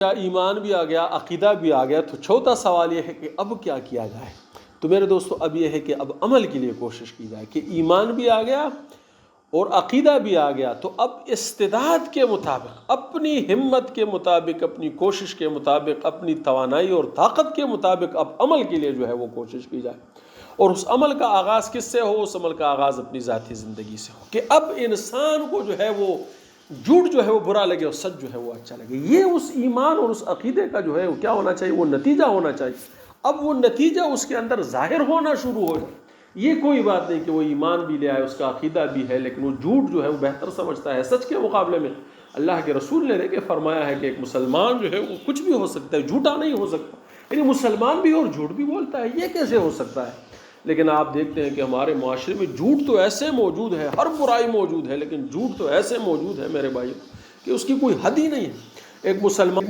या ईमान भी आ गया, अकीदा भी आ गया, तो चौथा सवाल यह है कि अब क्या किया जाए। तो मेरे दोस्तों, अब यह है कि अब अमल के लिए कोशिश की जाए कि ईमान भी आ गया और अकीदा भी आ गया, तो अब इस्तिदाद के मुताबिक, अपनी हिम्मत के मुताबिक, अपनी कोशिश के मुताबिक, अपनी तवानाई और ताकत के मुताबिक अब अमल के लिए जो है वो कोशिश की जाए। और उस अमल का आगाज़ किससे हो? उस अमल का आगाज़ अपनी ज़ाती ज़िंदगी से हो कि अब इंसान को जो है वो झूठ जो है वो बुरा लगे और सच जो है वो अच्छा लगे। ये उस ईमान और उस अकीदे का जो है वो क्या होना चाहिए? वो नतीजा होना चाहिए। अब वो नतीजा उसके अंदर ज़ाहिर होना शुरू हो जाए। ये कोई बात नहीं कि वो ईमान भी ले आए, उसका अकीदा भी है, लेकिन वो झूठ जो है वो बेहतर समझता है सच के मुकाबले में। अल्लाह के रसूल ने देखिए फरमाया है कि एक मुसलमान जो है वो कुछ भी हो सकता है, झूठा नहीं हो सकता। यानी मुसलमान भी और झूठ भी बोलता है, ये कैसे हो सकता है? लेकिन आप देखते हैं कि हमारे माशरे में झूठ तो ऐसे मौजूद है, हर बुराई मौजूद है, लेकिन झूठ तो ऐसे मौजूद है मेरे भाई कि उसकी कोई हद ही नहीं है। एक मुसलमान